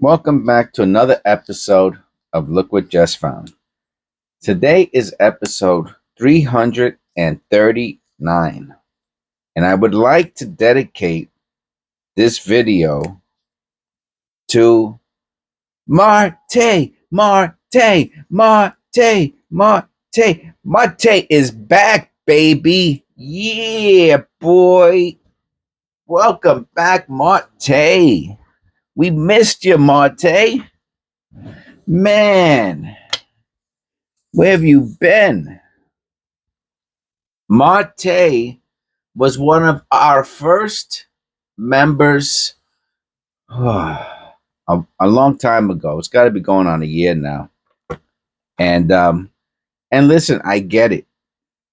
Welcome back to another episode of Look What Just Found. Today is episode 339, and I would like to dedicate this video to Mar-Tay, Mar-Tay, Mar-Tay, Mar-Tay. Mar-Tay is back, baby. Yeah, boy. Welcome back, Mar-Tay. We missed you, Mar-Tay. Man, where have you been? Mar-Tay was one of our first members a long time ago. It's got to be going on a year now. And listen, I get it.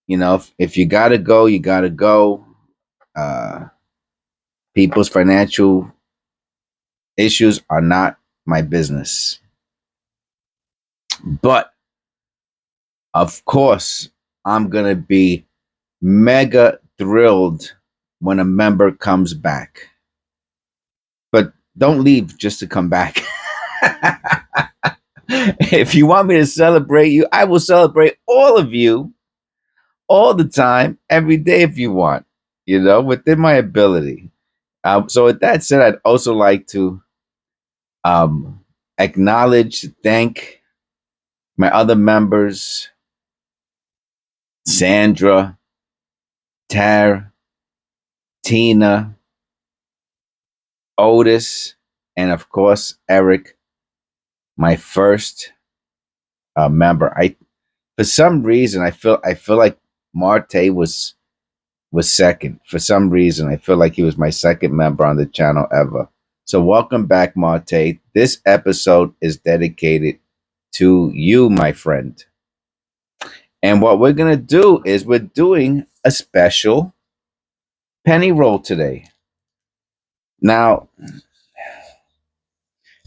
You know, if you got to go, you got to go. Uh, People's financial issues are not my business. But of course, I'm going to be mega thrilled when a member comes back. But don't leave just to come back. If you want me to celebrate you, I will celebrate all of you all the time, every day if you want, within my ability. So with that said, I'd also like to acknowledge, thank my other members, Sandra, Tar, Tina, Otis, and of course, Eric, my first member. For some reason, I feel like Mar-Tay was second. For some reason, I feel like he was my second member on the channel ever. So welcome back, Mar-Tay. This episode is dedicated to you, my friend. And what we're gonna do is we're doing a special penny roll today. Now,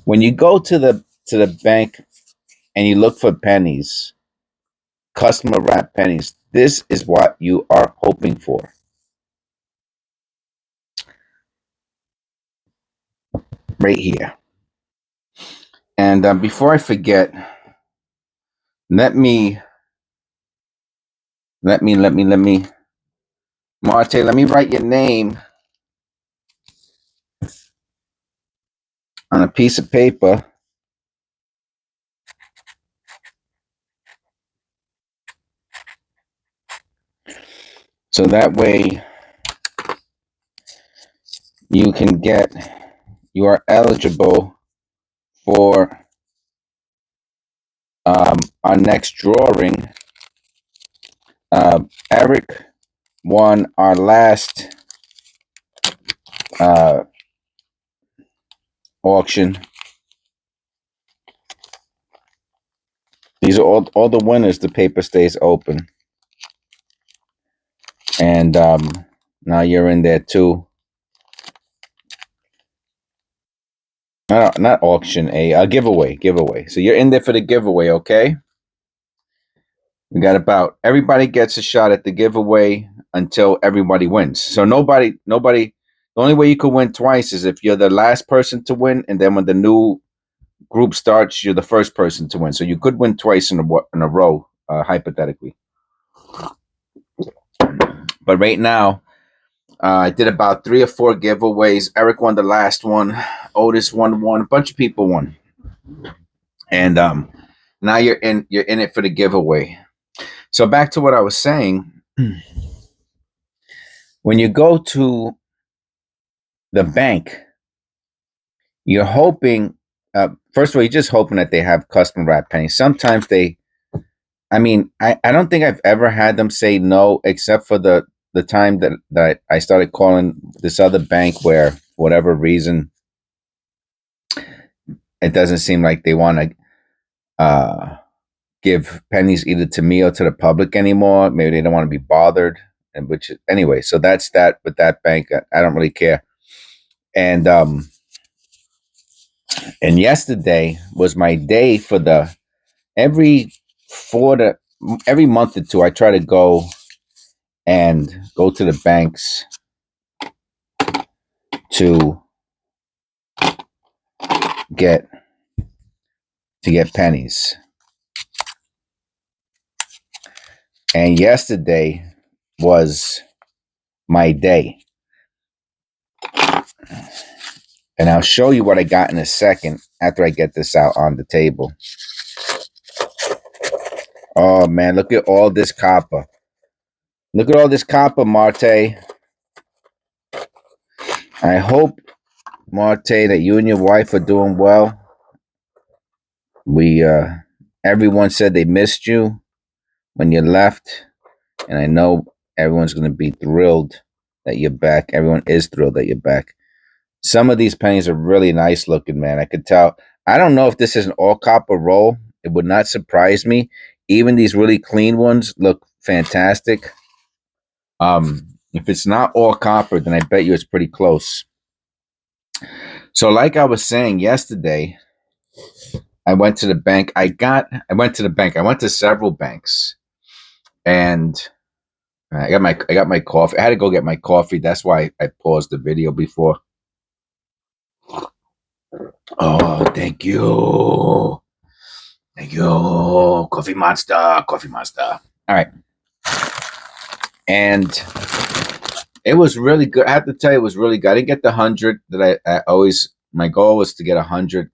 when you go to the bank and you look for pennies, customer wrap pennies, this is what you are hoping for. Right here. And before I forget, let me, Mar-Tay, let me write your name on a piece of paper. So that way you are eligible for our next drawing. Eric won our last auction. These are all the winners. The paper stays open. And now you're in there too. Not auction, a giveaway. So you're in there for the giveaway, okay? We got everybody gets a shot at the giveaway until everybody wins. So nobody, the only way you can win twice is if you're the last person to win, and then when the new group starts, you're the first person to win. So you could win twice in a row, hypothetically. But right now, I did about 3 or 4 giveaways. Eric won the last one. Otis won one. A bunch of people won. And now you're in it for the giveaway. So back to what I was saying. When you go to the bank, you're hoping, first of all, you're just hoping that they have custom wrap pennies. Sometimes I don't think I've ever had them say no, except for the time that I started calling this other bank where, for whatever reason, it doesn't seem like they want to give pennies either to me or to the public anymore. Maybe they don't want to be bothered. And anyway, so that's that with that bank. I don't really care. And yesterday was my day for every month or two, I try to go to the banks to get to get pennies. And yesterday was my day. And I'll show you what I got in a second after I get this out on the table. Oh, man, look at all this copper. Look at all this copper, Mar-Tay. I hope, Mar-Tay, that you and your wife are doing well. Everyone said they missed you when you left. And I know everyone's going to be thrilled that you're back. Everyone is thrilled that you're back. Some of these pennies are really nice looking, man. I could tell. I don't know if this is an all copper roll. It would not surprise me. Even these really clean ones look fantastic. If it's not all copper, then I bet you it's pretty close. So, like I was saying yesterday, I went to the bank. I went to the bank. I went to several banks, and I got my coffee. I had to go get my coffee. That's why I paused the video before. Oh, thank you. Thank you. Coffee monster. Coffee monster. All right. And it was really good. I have to tell you, it was really good. I didn't get the 100 that I always, my goal was to get $100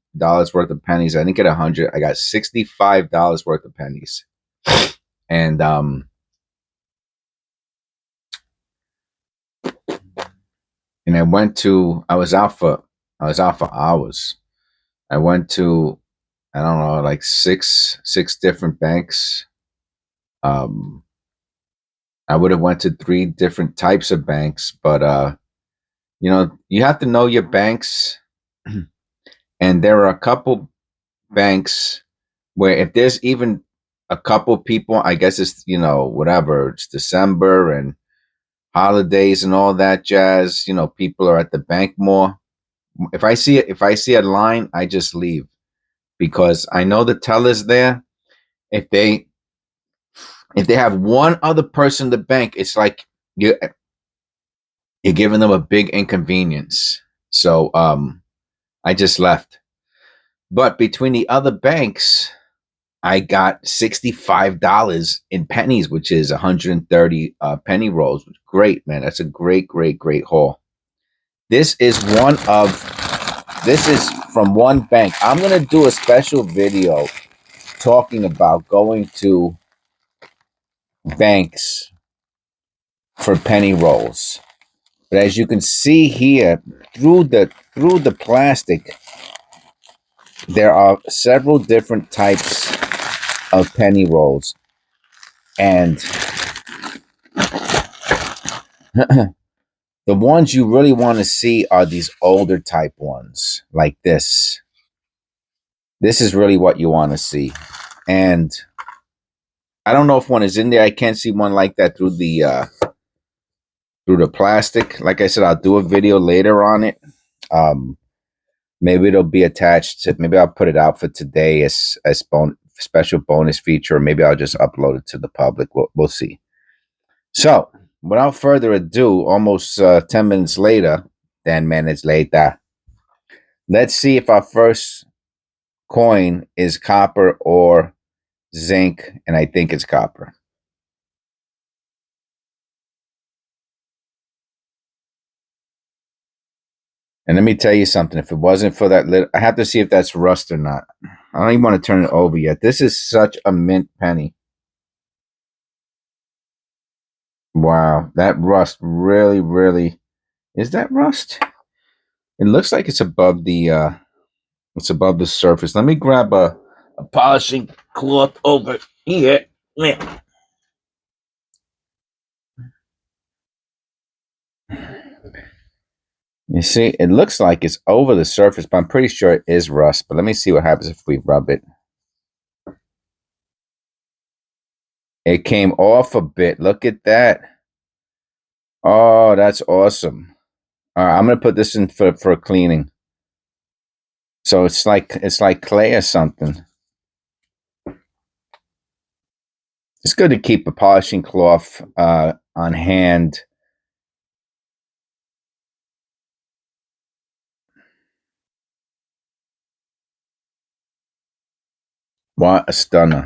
worth of pennies. I didn't get 100. I got $65 worth of pennies. And I was out for hours. I went to, I don't know, like six different banks. I would have went to 3 different types of banks, but you have to know your banks. And there are a couple banks where if there's even a couple people, I guess it's, whatever, it's December and holidays and all that jazz, people are at the bank more. If I see a line, I just leave because I know the teller's there. If they have one other person in the bank, it's like you're giving them a big inconvenience. So I just left. But between the other banks, I got $65 in pennies, which is 130 penny rolls. Great, man. That's a great, great, great haul. This is from one bank. I'm going to do a special video talking about going to banks for penny rolls. But as you can see here, through the plastic, there are several different types of penny rolls. And the ones you really want to see are these older type ones, like this. This is really what you want to see. And I don't know if one is in there. I can't see one like that through the plastic. Like I said, I'll do a video later on it. Maybe it'll be attached to, maybe I'll put it out for today as special bonus feature, or maybe I'll just upload it to the public. We'll see. So, without further ado, almost 10 minutes later, let's see if our first coin is copper or zinc, and I think it's copper. And let me tell you something. If it wasn't for that I have to see if that's rust or not. I don't even want to turn it over yet. This is such a mint penny. Wow, that rust really, really, is that rust? It looks like it's above the surface. Let me grab a polishing cloth over here. You see, it looks like it's over the surface, but I'm pretty sure it is rust. But let me see what happens if we rub it. It came off a bit. Look at that. Oh, that's awesome. All right, I'm gonna put this in for cleaning. So it's like clay or something. It's good to keep a polishing cloth on hand. What a stunner.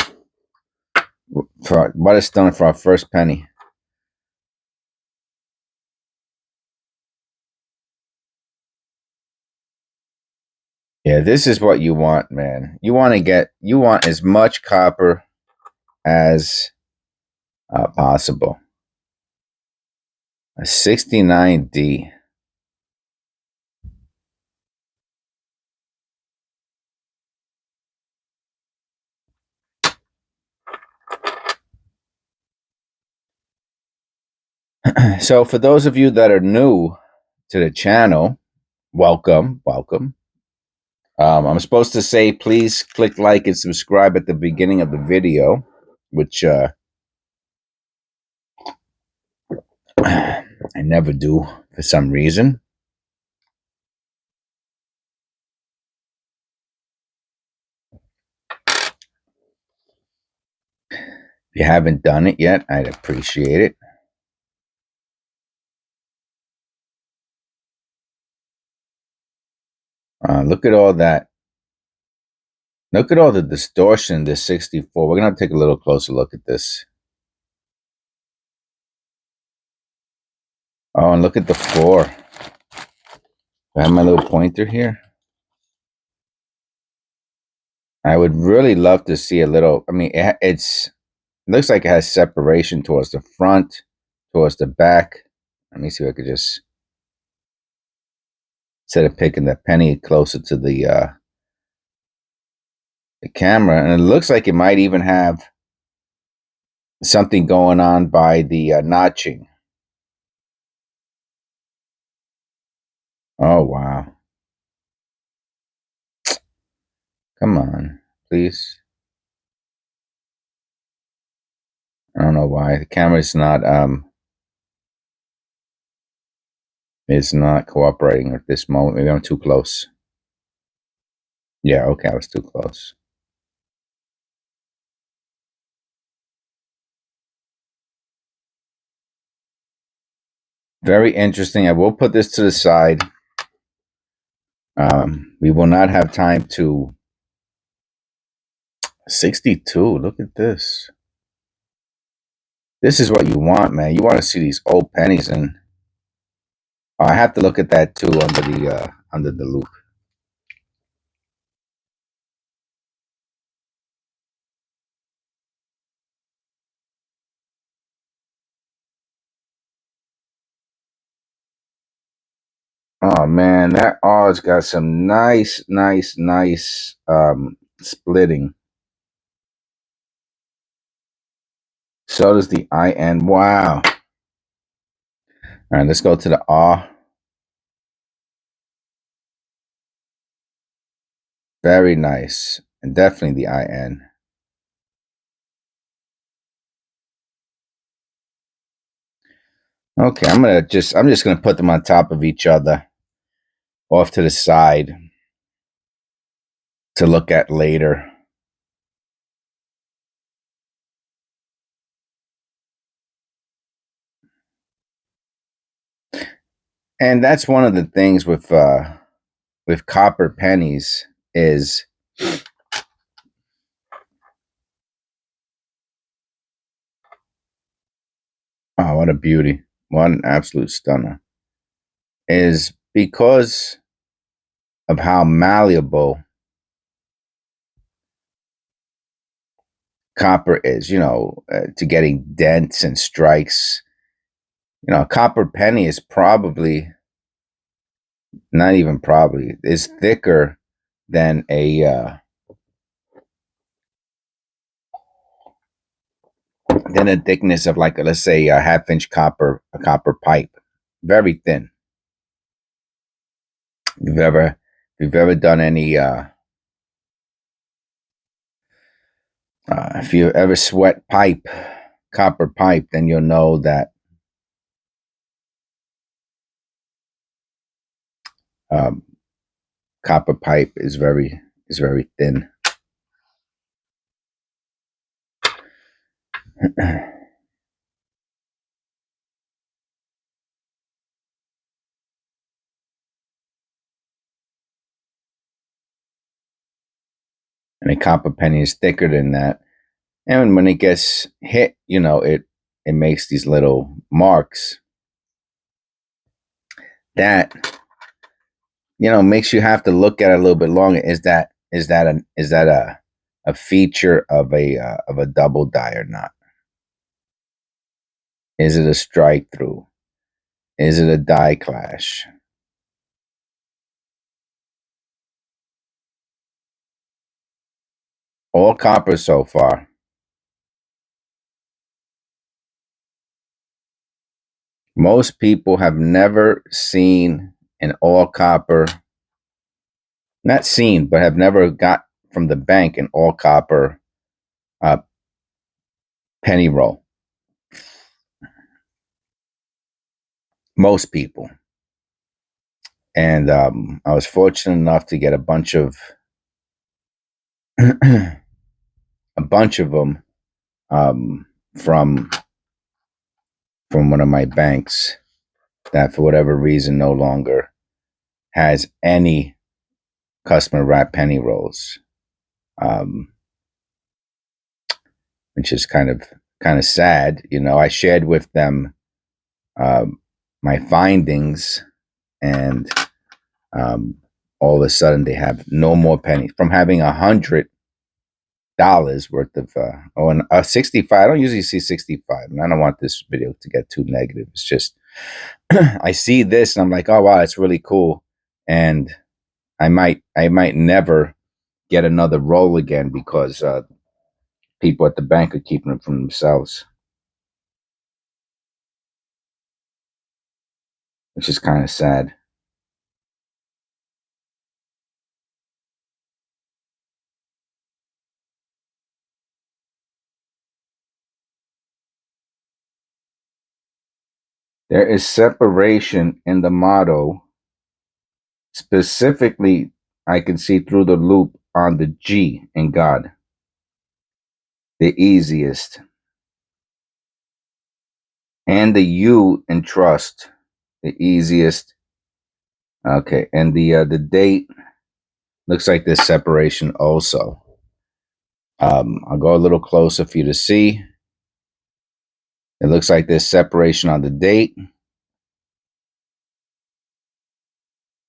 What a stunner for our first penny. Yeah, this is what you want, man. You want as much copper as possible. A 69D. So for those of you that are new to the channel, welcome, welcome. I'm supposed to say please click like and subscribe at the beginning of the video, which I never do for some reason. If you haven't done it yet, I'd appreciate it. Look at all that. Look at all the distortion in this 64. We're going to take a little closer look at this. Oh, and look at the 4. I have my little pointer here. I would really love to see a little, I mean, it looks like it has separation towards the front, towards the back. Let me see if I could just, instead of picking the penny closer to the camera, and it looks like it might even have something going on by the notching. Oh, wow. Come on, please. I don't know why. The camera's not cooperating at this moment. Maybe I'm too close. Yeah, okay, I was too close. Very interesting. I will put this to the side. We will not have time to 62. Look at this. This is what you want, man. You want to see these old pennies, and I have to look at that too under the loop. Oh man, that R's got some nice splitting. So does the IN. Wow. All right, let's go to the R. Very nice. And definitely the IN. Okay, I'm just gonna put them on top of each other, off to the side, to look at later. And that's one of the things with copper pennies is, oh, what a beauty. What an absolute stunner. Is because of how malleable copper is, to getting dents and strikes. A copper penny is probably, not even probably, is thicker than a thickness of, like, let's say a half-inch a copper pipe. Very thin. If you've ever done any if you ever sweat copper pipe, then you'll know that um, copper pipe is very thin. and a copper penny is thicker than that. And when it gets hit, it makes these little marks that makes you have to look at it a little bit longer. Is that a feature of a double die or not? Is it a strike through? Is it a die clash? All copper so far. Most people have never seen an all copper, not seen, but have never got from the bank an all copper uh, penny roll. Most people. And I was fortunate enough to get a bunch of a bunch of them um, from one of my banks that, for whatever reason, no longer has any customer wrap penny rolls, um, which is kind of sad. I shared with them um, my findings, and um, all of a sudden they have no more pennies from having $100 worth of and 65. I don't usually see 65, and I don't want this video to get too negative. It's just I see this and I'm like, oh wow, it's really cool, and I might never get another roll again because people at the bank are keeping it for themselves, which is kind of sad. There is separation in the motto. Specifically, I can see through the loop on the G in God, the easiest, and the U in trust, the easiest. Okay, and the date looks like there's separation also. I'll go a little closer for you to see. It looks like there's separation on the date,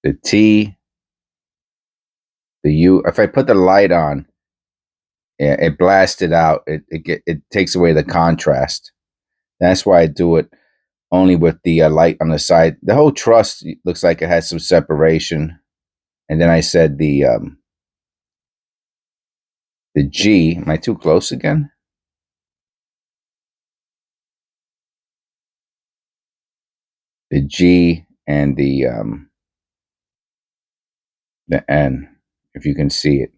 the T, the U. If I put the light on, yeah, it blasts it out. It takes away the contrast. That's why I do it only with the light on the side. The whole trust looks like it has some separation. And then I said the G. Am I too close again? The G and the N, if you can see it.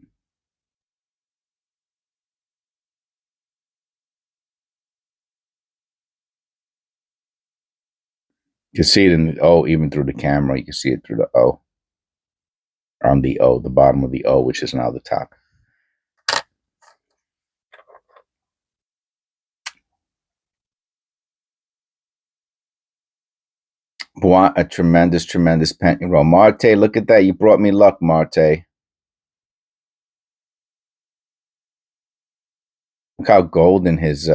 You can see it in the O, even through the camera. You can see it through the O. On the O, the bottom of the O, which is now the top. What a tremendous, tremendous penny roll. Mar-Tay, look at that. You brought me luck, Mar-Tay. Look how golden his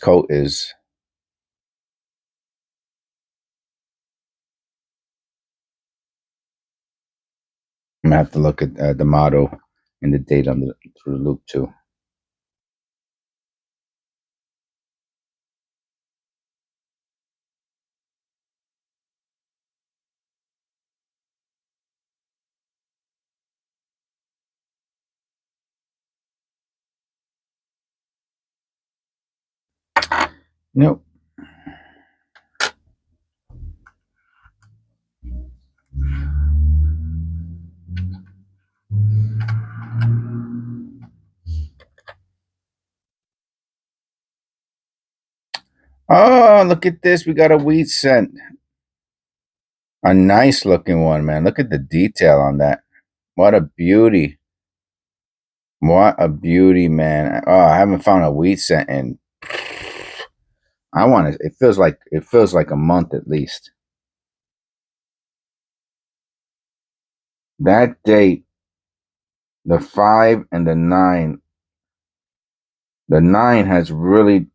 coat is. I'm gonna have to look at the motto and the date on through the loop too. Nope. Oh, look at this. We got a wheat cent. A nice looking one, man. Look at the detail on that. What a beauty. What a beauty, man. Oh, I haven't found a wheat cent in I want it. It feels like a month at least. That date The 5 and the 9. The 9 has really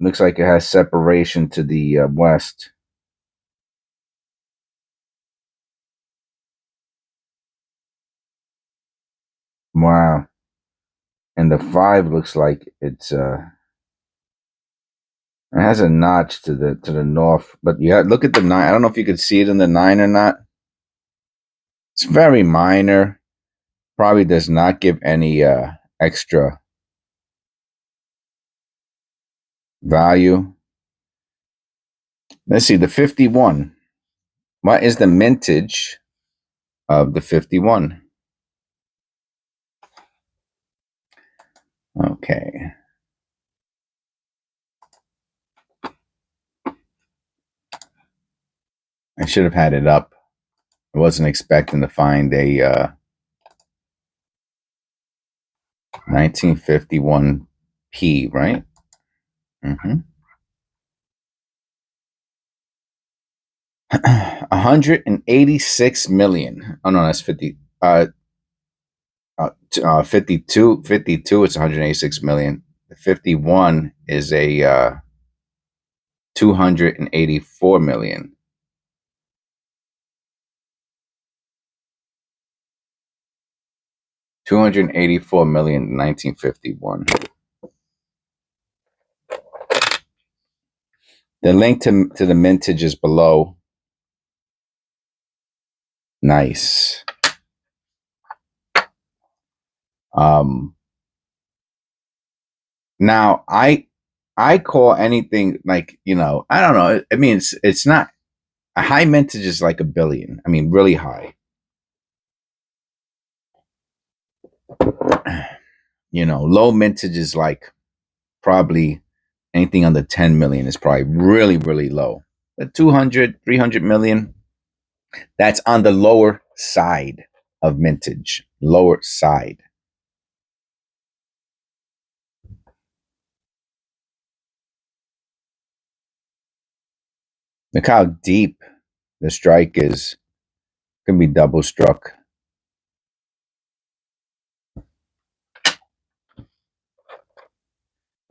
looks like it has separation to the west. Wow. And the 5 looks like it has a notch to the north, but you look at the 9. I don't know if you could see it in the 9 or not. It's very minor. Probably does not give any extra value. Let's see the 51. What is the mintage of the 51? Okay. I should have had it up. I wasn't expecting to find a 1951 P, right? Mm-hmm. 186 million. Oh no, that's 50. 52. 52. It's 186 million. The 51 is a 284 million. 284 million in 1951. The link to the mintage is below. Nice. Now I call anything like, I don't know. I mean, it's not a high mintage is like a billion. I mean, really high. Low mintage is like probably anything under 10 million is probably really, really low. But 200, 300 million, that's on the lower side of mintage. Lower side. Look how deep the strike is. Can be double struck.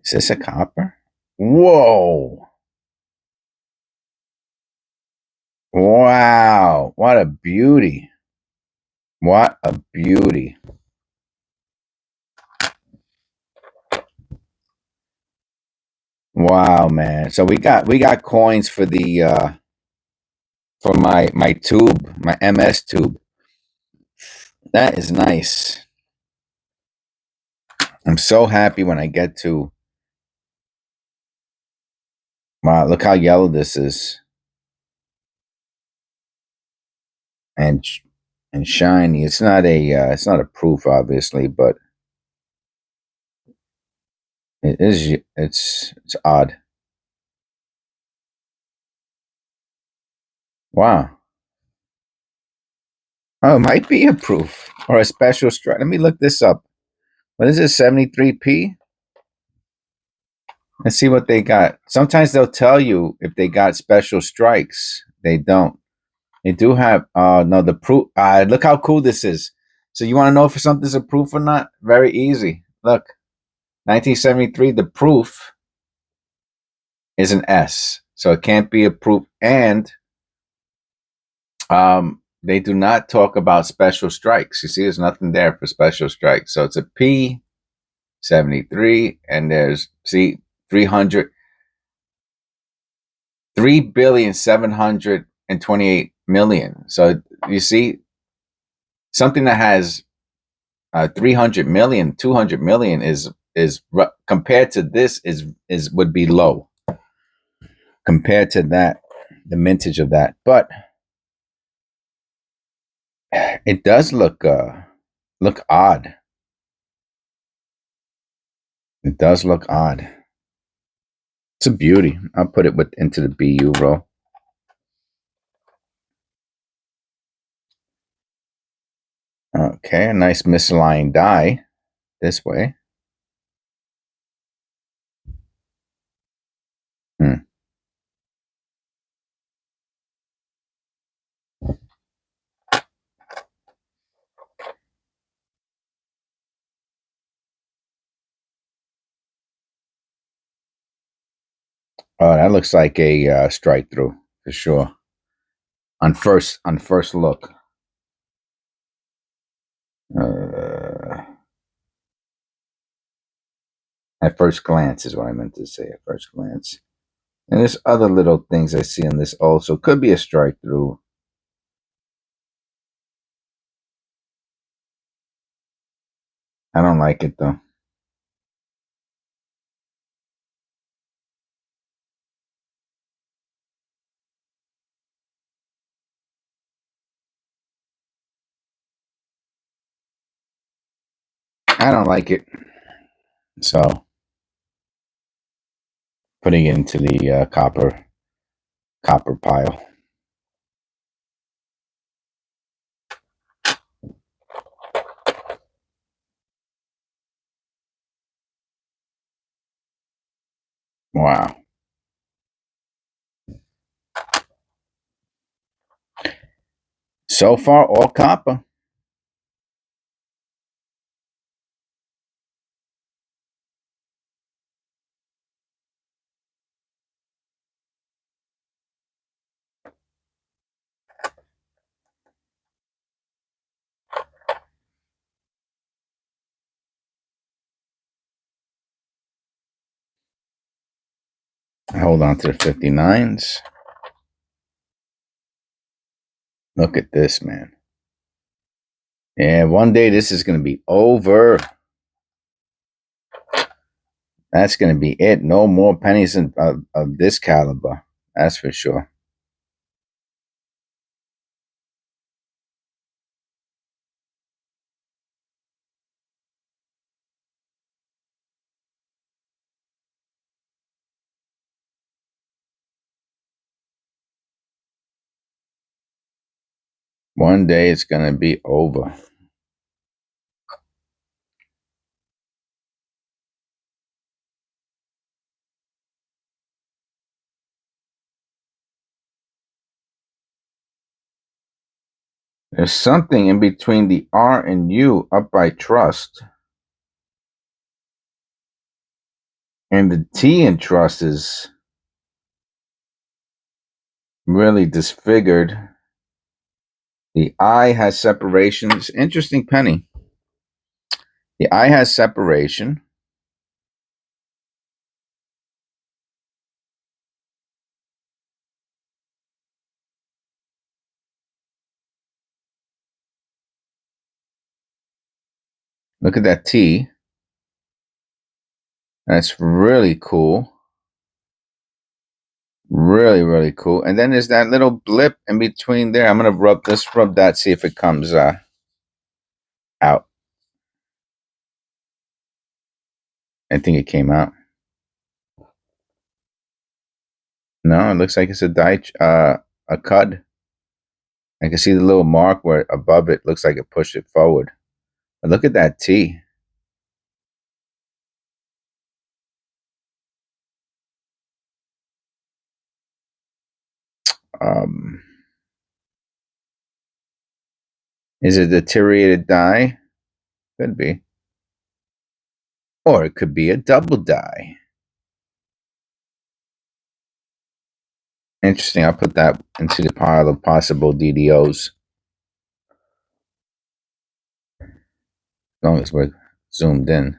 Is this a copper? Whoa. Wow. What a beauty. What a beauty. Wow, man. So we got coins for the for my tube, my MS tube. That is nice. I'm so happy when I get to. Wow, look how yellow this is. And and shiny. It's not a proof obviously, but it's odd. Wow. Oh, it might be a proof or a special strike. Let me look this up. What is this, 73P? Let's see what they got. Sometimes they'll tell you if they got special strikes. They don't. They do have no the proof. Look how cool this is. So you want to know if something's a proof or not? Very easy. Look. 1973, the proof is an S. So it can't be a proof. And they do not talk about special strikes. You see, there's nothing there for special strikes. So it's a P 73, and there's 300 3,728,000,000. So you see, something that has 300 million, 200 million is compared to this is would be low compared to that, the mintage of that. But it does look odd. It does look odd. It's a beauty. I'll put it into the BU row. Okay, a nice misaligned die this way. Hmm. Oh, that looks like a strike through for sure. On first look. Uh, at first glance is what I meant to say. At first glance. And there's other little things I see on this also. Could be a strike through. I don't like it though. I don't like it. So putting it into the copper pile. Wow. So far, all copper. Hold on to the 59s. Look at this, man. Yeah, one day this is going to be over. That's going to be it. No more pennies of this caliber. That's for sure. One day it's going to be over. There's something in between the R and U, upright trust, and the T in trust is really disfigured. The I has separation. It's interesting penny. The I has separation. Look at that T. That's really cool. Really, really cool. And then there's that little blip in between there. I'm gonna rub that, see if it comes out. I think it came out. No, it looks like it's a cud. I can see the little mark where above it looks like it pushed it forward. But look at that T. Um, is it a deteriorated die? Could be. Or it could be a double die. Interesting. I'll put that into the pile of possible DDOs. As long as we're zoomed in.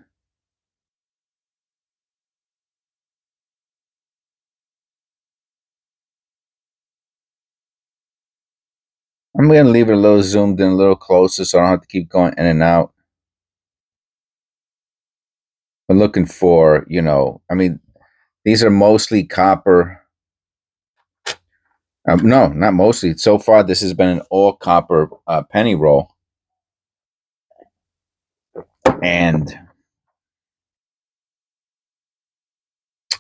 I'm going to leave it a little zoomed in, a little closer, so I don't have to keep going in and out. We're looking for, I mean, these are mostly copper. No, not mostly. So far, this has been an all copper penny roll. And,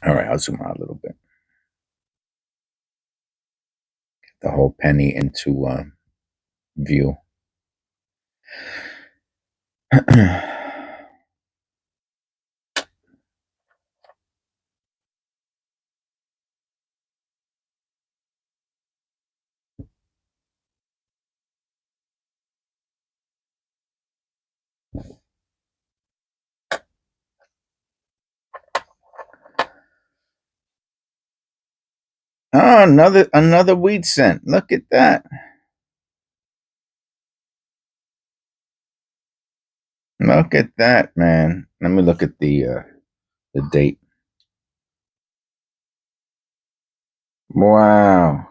all right, I'll zoom out a little bit. Get the whole penny into view. Oh, another wheat cent. Look at that. Look at that, man. Let me look at the date. Wow.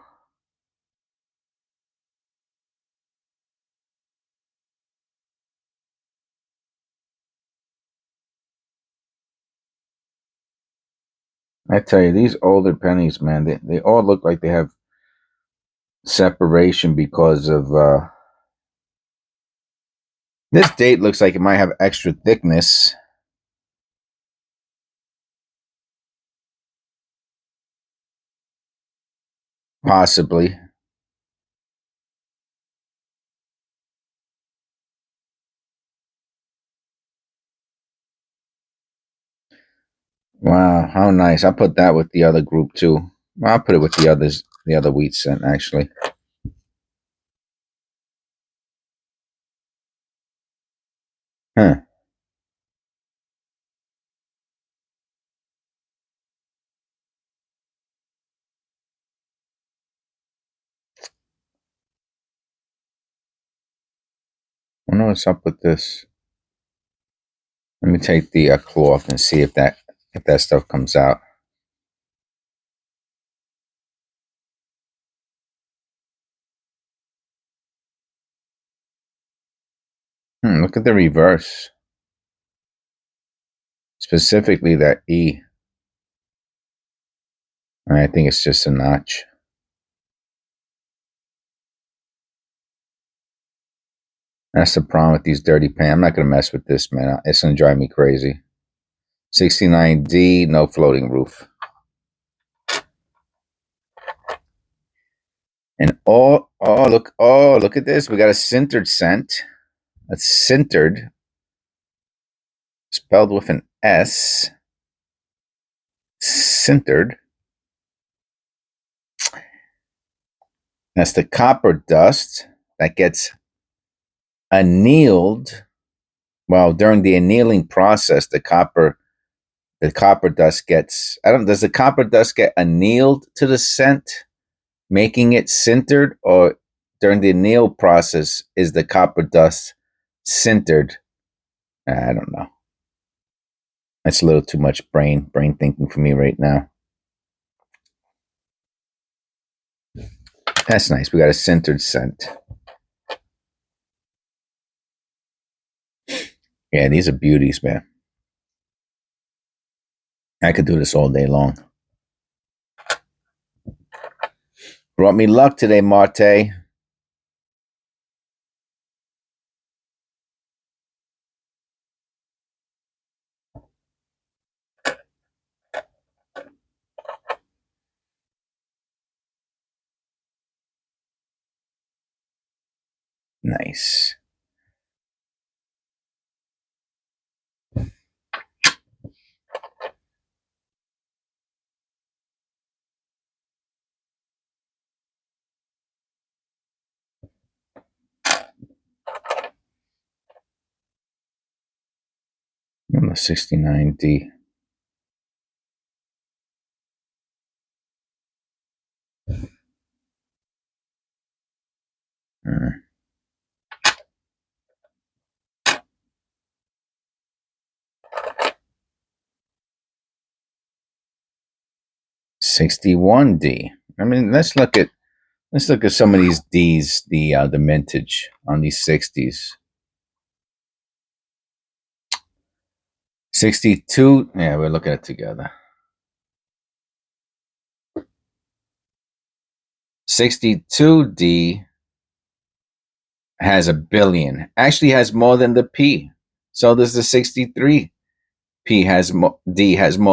I tell you, these older pennies, man, they all look like they have separation because of this date looks like it might have extra thickness. Possibly. Wow, how nice. I'll put that with the other group too. Well, I'll put it with the other wheat cent, actually. Huh. I wonder what's up with this. Let me take the cloth and see if that stuff comes out. Look at the reverse. Specifically that E. I think it's just a notch. That's the problem with these dirty pants. I'm not going to mess with this, man. It's going to drive me crazy. 69D, no floating roof. And look at this. We got a sintered cent. That's sintered, spelled with an S. Sintered. That's the copper dust that gets annealed. Well, during the annealing process, the copper dust gets. I don't. Does the copper dust get annealed to the cent, making it sintered, or during the anneal process is the copper dust sintered? I don't know. That's a little too much brain thinking for me right now. That's nice. We got a sintered cent. Yeah, these are beauties, man. I could do this all day long. Brought me luck today, Mar-Tay. Nice. Number 69D. Mm. 61D. I mean, let's look at some of these D's, the mintage on these 60s. 62. Yeah, we'll look at it together. 62D has a billion. Actually, has more than the P. So does the 63. D has more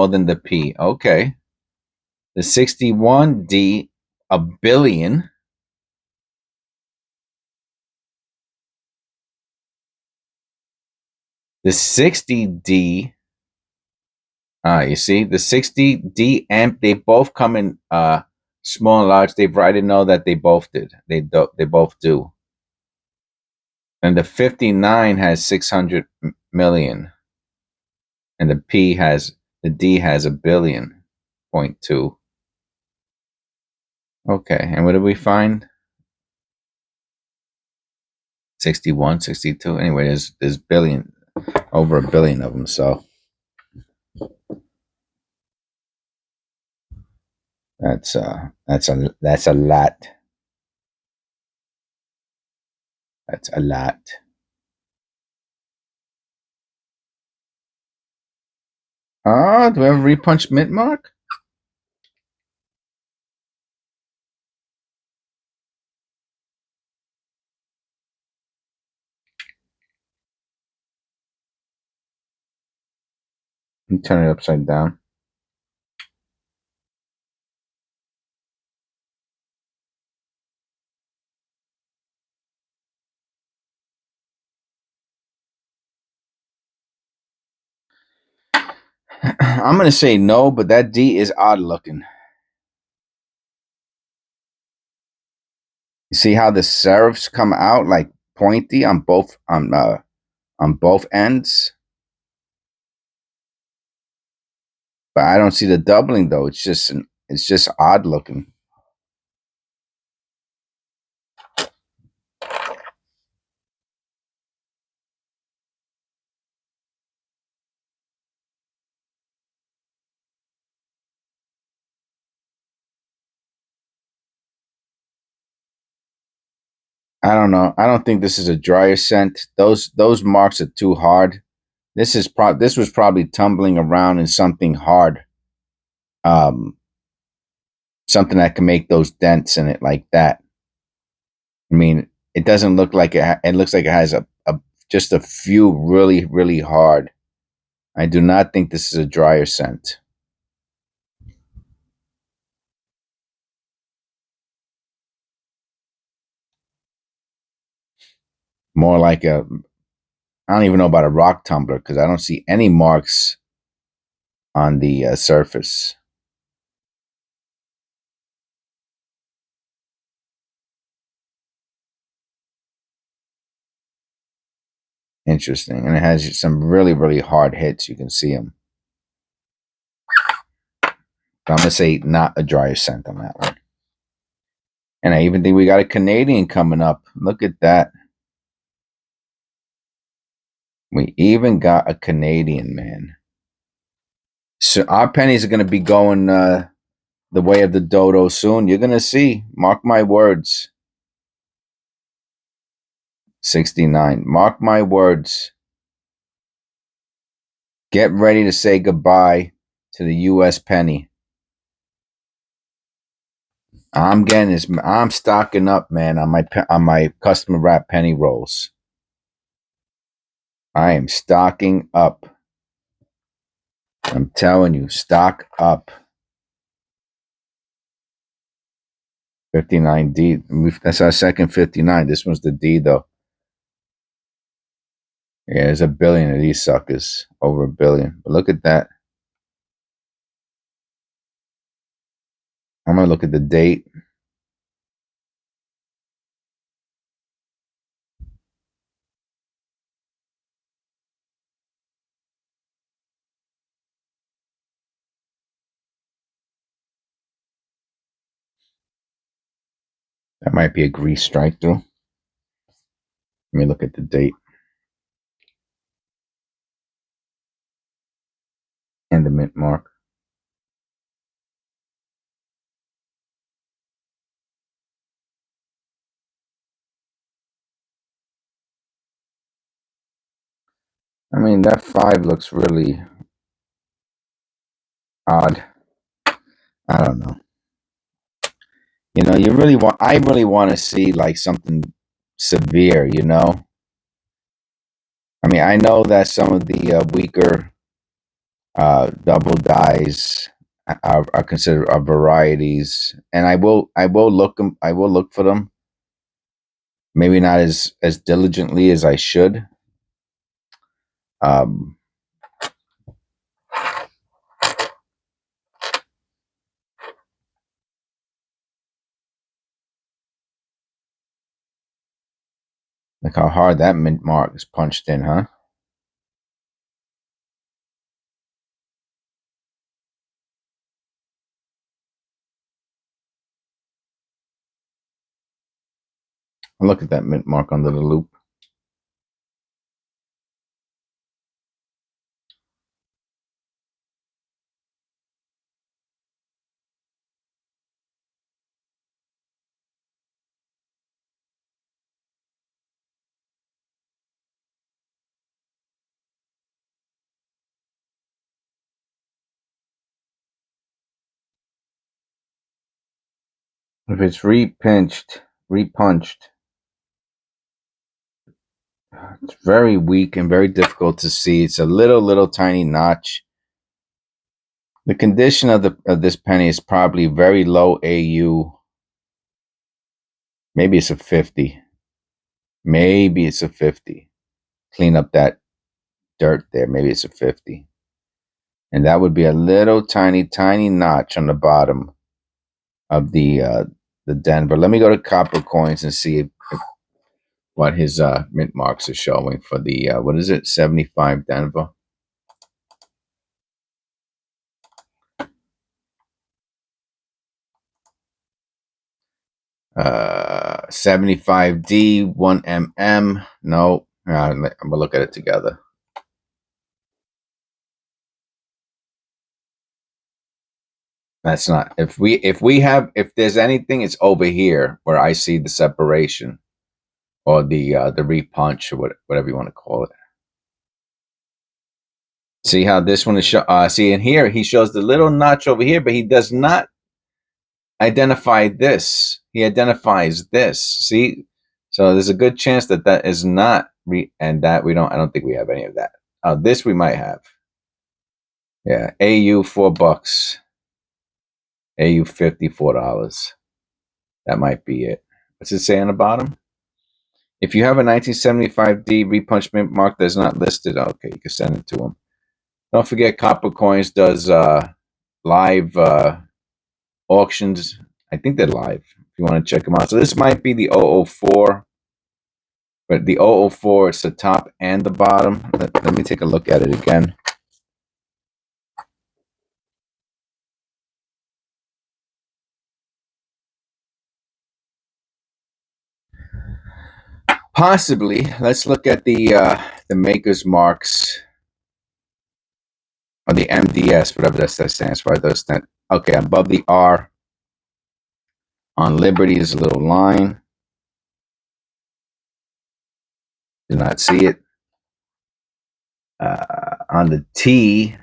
than the P. Okay. The 61D, a billion. The 60D, you see, the 60D amp, they both come in small and large. They've already know that they both did. They both do. And the 59 has 600 million. And the D has a billion, 0.2. Okay, and what did we find? 61, 62. Anyway, there's billion, over a billion of them. So that's a lot. That's a lot. Do we have a repunch mint mark? You turn it upside down. I'm gonna say no, but that D is odd looking. You see how the serifs come out like pointy on both ends? But I don't see the doubling though. It's just odd looking. I don't know. I don't think this is a dryer scent. Those marks are too hard. This was probably tumbling around in something hard. Um, Something that can make those dents in it like that. I mean, it doesn't look like it looks like it has a just a few really really hard. I do not think this is a dryer scent. More like a I don't even know about a rock tumbler because I don't see any marks on the surface. Interesting, and it has some really really hard hits. You can see them. So I'm gonna say not a dryer scent on that one. And I even think we got a Canadian coming up. Look at that. We even got a Canadian, man. So our pennies are gonna be going the way of the dodo soon. You're gonna see. Mark my words. 69. Mark my words. Get ready to say goodbye to the U.S. penny. I'm stocking up, man, on my custom wrap penny rolls. I am stocking up. I'm telling you, stock up. 59D. That's our second 59. This one's the D though. Yeah, there's a billion of these suckers. Over a billion. But look at that. I'm gonna look at the date. That might be a grease strike through. Let me look at the date and the mint mark. I mean, that 5 looks really odd. I don't know. I really want to see like something severe, you know? I mean, I know that some of the weaker double dies are considered varieties, and I will look for them. Maybe not as diligently as I should. Um, Look how hard that mint mark is punched in, huh? Look at that mint mark under the loop. If it's repunched, it's very weak and very difficult to see. It's a little tiny notch. The condition of this penny is probably very low AU. Maybe it's a 50. Maybe it's a 50. Clean up that dirt there. Maybe it's a 50. And that would be a little tiny notch on the bottom of the Denver. Let me go to Copper Coins and see what his mint marks are showing for the what is it, 75 Denver. Uh, 75D, 1mm. No, I'm gonna look at it together. That's not, if there's anything, it's over here where I see the separation or the repunch or whatever you want to call it. See how this one is see, in here he shows the little notch over here, but he does not identify this. He identifies this. See, so there's a good chance that that is not and that we don't. I don't think we have any of that. This we might have. Yeah, AU $4. AU $54. That might be it. What's it say on the bottom? If you have a 1975D repunch mint mark that's not listed, okay, you can send it to him. Don't forget, Copper Coins does live auctions. I think they're live if you want to check them out. So this might be the 004, but the 004, it's the top and the bottom. Let me take a look at it again. Possibly. Let's look at the maker's marks, or the MDS, whatever that stands for. Those that, okay, above the R on Liberty is a little line. Do not see it. On the T,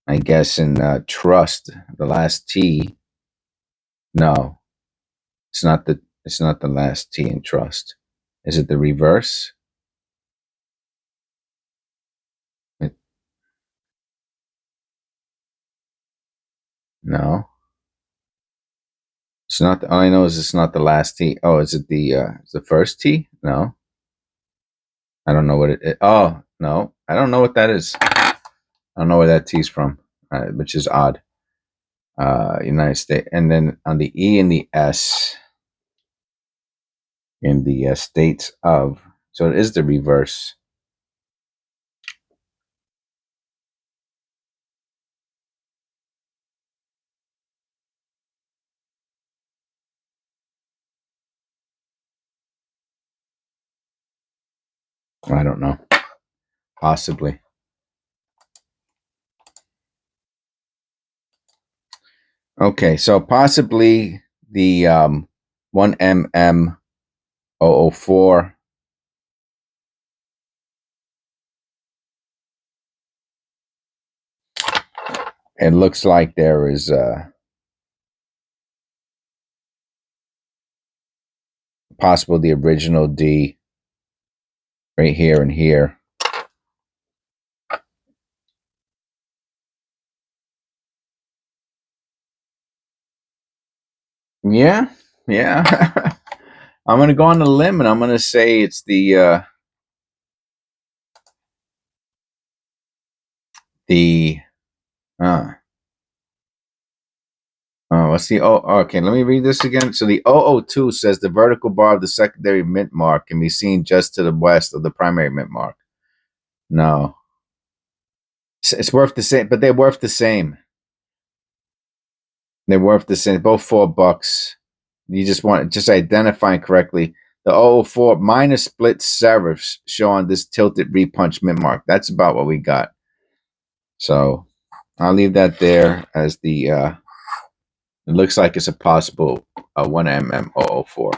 I guess in Trust, the last T. No, it's not the last T in Trust. Is it the reverse? No. It's not. All I know is it's not the last T. Oh, is it the first T? No. I don't know what it is. Oh, no. I don't know what that is. I don't know where that T's from, which is odd. United States. And then on the E and the S, in the states of. So it is the reverse. I don't know. Possibly. Okay, so possibly the 1mm 004. It looks like there is possible the original D right here and here. Yeah, yeah. I'm gonna go on the limb and I'm gonna say it's the what's the okay, let me read this again. So the 002 says the vertical bar of the secondary mint mark can be seen just to the west of the primary mint mark. No. It's worth the same, but they're worth the same. They're worth the same. Both $4. You just want identifying correctly. The 004 minor split serifs show on this tilted repunch mint mark. That's about what we got. So I'll leave that there as the, it looks like it's a possible 1mm 004.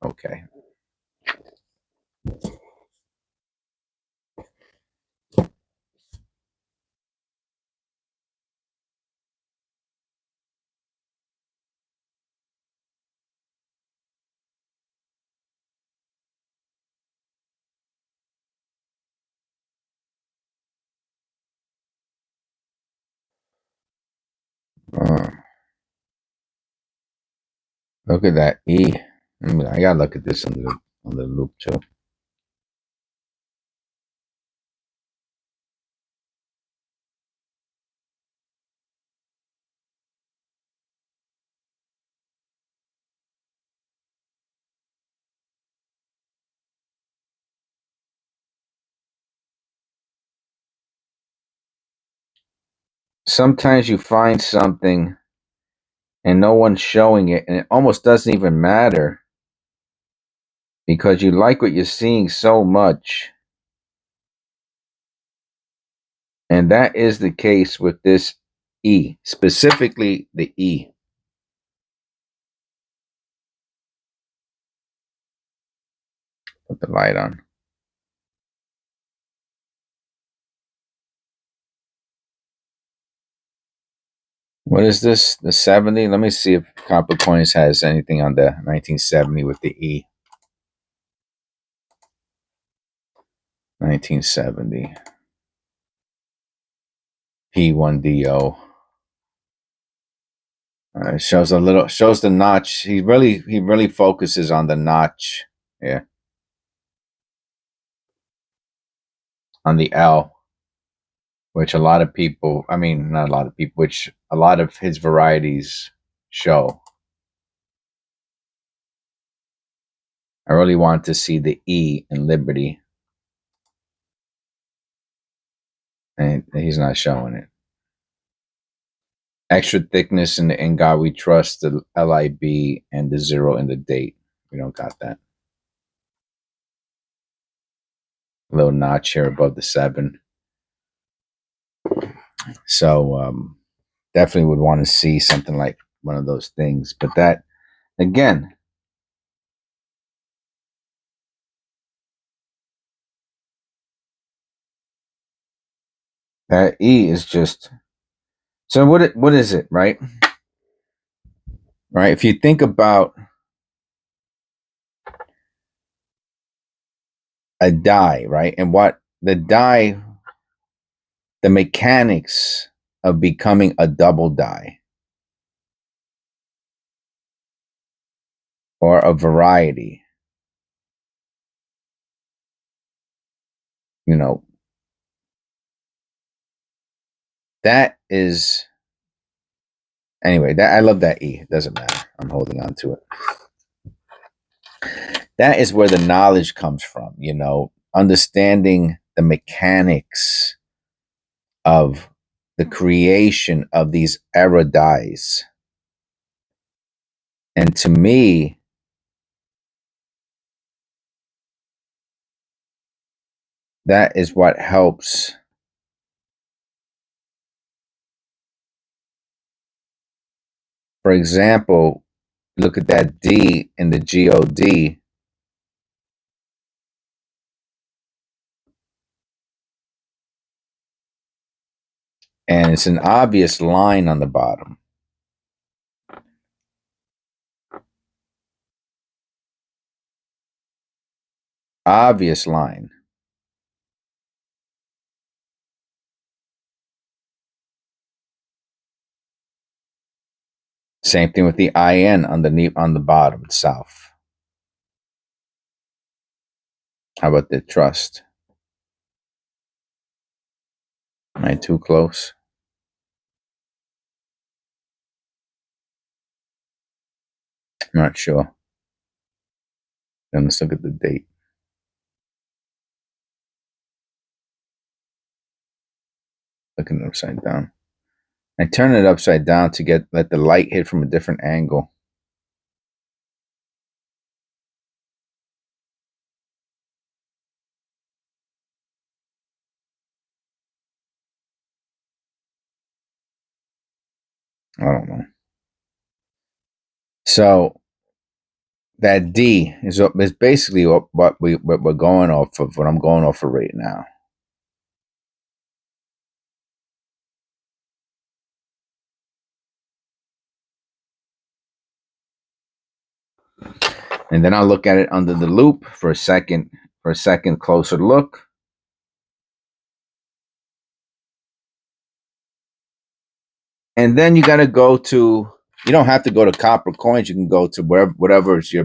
Okay. Look at that E. I gotta look at this under the loop too. Sometimes you find something and no one's showing it, and it almost doesn't even matter because you like what you're seeing so much. And that is the case with this E, specifically the E. Put the light on. What is this? The 70? Let me see if Copper Coins has anything on the 1970 with the E. 1970. P1DO. It shows a little, shows the notch. He really focuses on the notch. Yeah. On the L, which a lot of people, I mean, not a lot of people, which a lot of his varieties show. I really want to see the E in Liberty. And he's not showing it. Extra thickness in the In God We Trust, the LIB, and the 0 in the date. We don't got that. A little notch here above the 7. So definitely would want to see something like one of those things. But that, again, that E is just, so what is it, right? Right? If you think about a die, right? And what the die, the mechanics of becoming a double die or a variety, you know, that is, anyway, that I love that E. It doesn't matter. I'm holding on to it. That is where the knowledge comes from, you know, understanding the mechanics of the creation of these era dies. And to me, that is what helps. For example, look at that D in the GOD. And it's an obvious line on the bottom. Obvious line. Same thing with the IN underneath on the bottom, south. How about the trust? Am I too close? I'm not sure. Then let's look at the date. Looking upside down. I turn it upside down to let the light hit from a different angle. I don't know. So that D is basically what we're going off of. What I'm going off of right now. And then I'll look at it under the loop for a second closer look. And then you got to go to, you don't have to go to copper coins. You can go to whatever is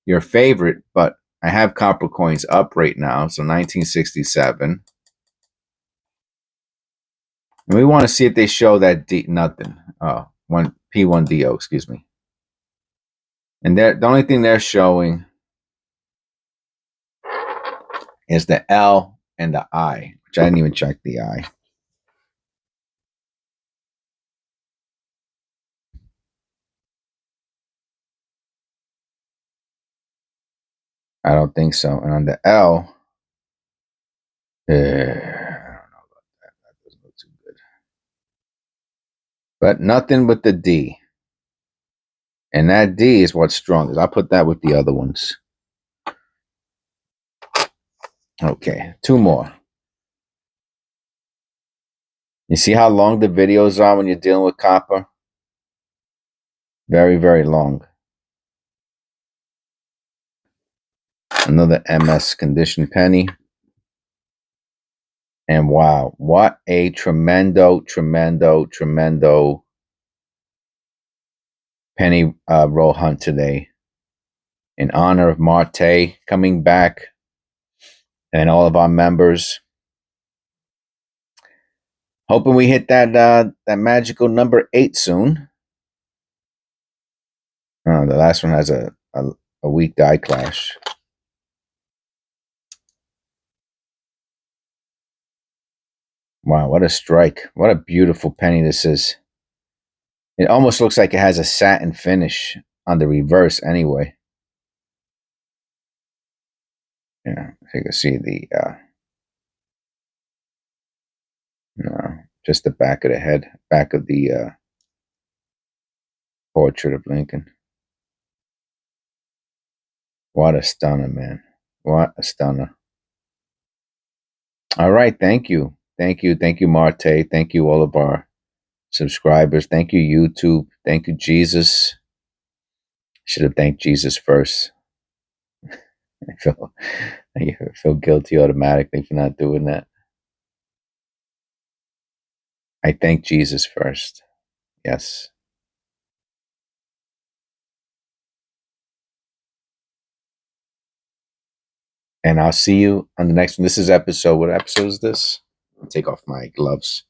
your favorite, but I have copper coins up right now. So 1967. And we want to see if they show that D, nothing. One P1DO, excuse me. And the only thing they're showing is the L and the I, which I didn't even check the I. I don't think so. And on the L, I don't know about that. That doesn't look too good. But nothing with the D. And that D is what's strongest. I'll put that with the other ones. Okay, two more. You see how long the videos are when you're dealing with copper? Very, very long. Another MS condition penny. And wow, what a tremendo penny roll hunt today. In honor of Mar-Tay coming back and all of our members. Hoping we hit that magical number 8 soon. The last one has a weak die clash. Wow, what a strike. What a beautiful penny this is. It almost looks like it has a satin finish on the reverse anyway. Yeah, so you can see the, no, just the back of the head, back of the portrait of Lincoln. What a stunner, man. What a stunner. All right, thank you. Thank you, Mar-Tay. Thank you, all of our subscribers. Thank you, YouTube. Thank you, Jesus. Should have thanked Jesus first. I feel guilty automatically for not doing that. I thank Jesus first. Yes. And I'll see you on the next one. This is episode. What episode is this? I'll take off my gloves.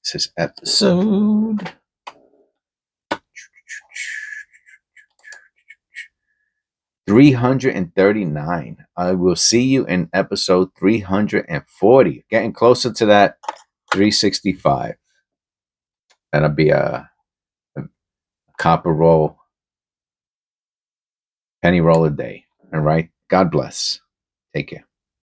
This is episode 339. I will see you in episode 340. Getting closer to that 365. That'll be a copper roll, penny roll a day. All right. God bless. Take care.